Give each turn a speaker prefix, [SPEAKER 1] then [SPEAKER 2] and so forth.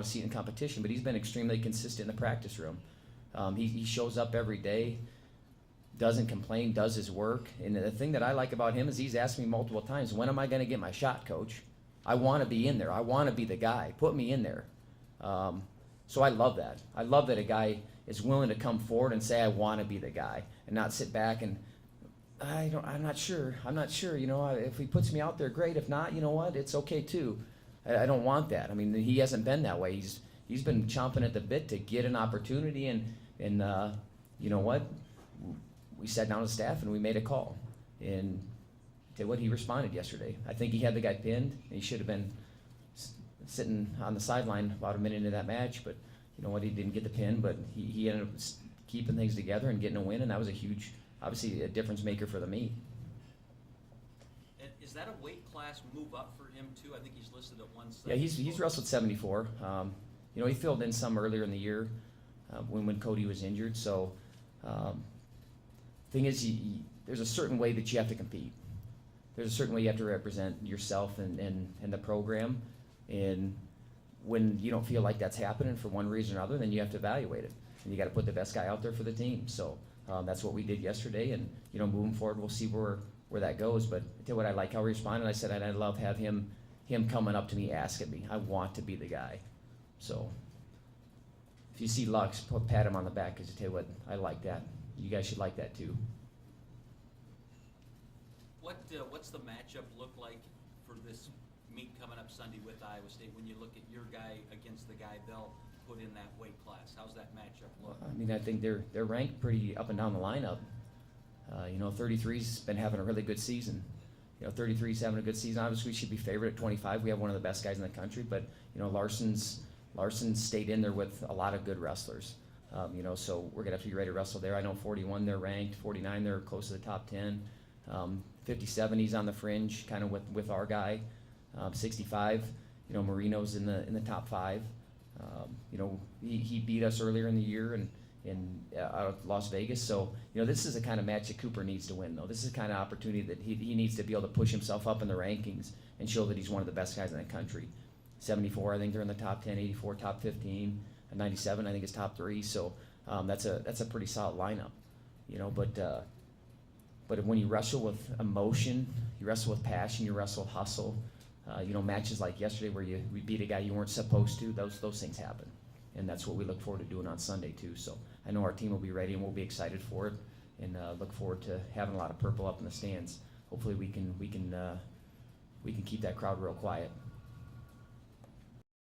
[SPEAKER 1] want to see it in competition, but he's been extremely consistent in the practice room. He shows up every day, doesn't complain, does his work. And the thing that I like about him is he's asked me multiple times, when am I going to get my shot, Coach? I want to be in there. I want to be the guy. Put me in there. So I love that. I love that a guy is willing to come forward and say, I want to be the guy, and not sit back and, I'm not sure. You know, if he puts me out there, great. If not, you know what? It's okay too. I don't want that. I mean, he hasn't been that way. He's been chomping at the bit to get an opportunity, and you know what? We sat down as staff and we made a call. And tell you what, he responded yesterday. I think he had the guy pinned, and he should have been sitting on the sideline about a minute into that match. But you know what? He didn't get the pin, but he ended up keeping things together and getting a win, and that was a huge, obviously, a difference maker for the meet.
[SPEAKER 2] Is that a weight class move up for him too? I think he's listed at 174.
[SPEAKER 1] Yeah, he's wrestled 74. You know, he filled in some earlier in the year when Cody was injured. So, thing is, there's a certain way that you have to compete. There's a certain way you have to represent yourself and the program. And when you don't feel like that's happening for one reason or other, then you have to evaluate it. And you got to put the best guy out there for the team. So that's what we did yesterday. And you know, moving forward, we'll see where that goes. But I tell you what, I like how he responded. I said, I love have him coming up to me, asking me. I want to be the guy. So if you see Lux, pat him on the back, because I tell you what, I like that. You guys should like that too.
[SPEAKER 2] What's the matchup look like for this meet coming up Sunday with Iowa State? When you look at your guy against the guy they'll put in that weight class, how's that matchup look?
[SPEAKER 1] I mean, I think they're ranked pretty up and down the lineup. You know, 33's been having a really good season. You know, 33's having a good season. Obviously, we should be favored at 25. We have one of the best guys in the country, but you know, Larson stayed in there with a lot of good wrestlers. You know, so we're gonna have to be ready to wrestle there. I know 41 they're ranked, 49 they're close to the top 10. 57 he's on the fringe, kind of with our guy. 65, you know, Marino's in the top 5. You know, he beat us earlier in the year in out of Las Vegas. So, you know, this is the kind of match that Cooper needs to win, though. This is the kind of opportunity that he needs to be able to push himself up in the rankings and show that he's one of the best guys in the country. 74, I think they're in the top 10. 84, top 15. 97, I think is top 3. So that's a pretty solid lineup, you know. But when you wrestle with emotion, you wrestle with passion, you wrestle with hustle. You know, matches like yesterday where we beat a guy you weren't supposed to, those things happen. And that's what we look forward to doing on Sunday too. So I know our team will be ready and we'll be excited for it, and look forward to having a lot of purple up in the stands. Hopefully we can keep that crowd real quiet.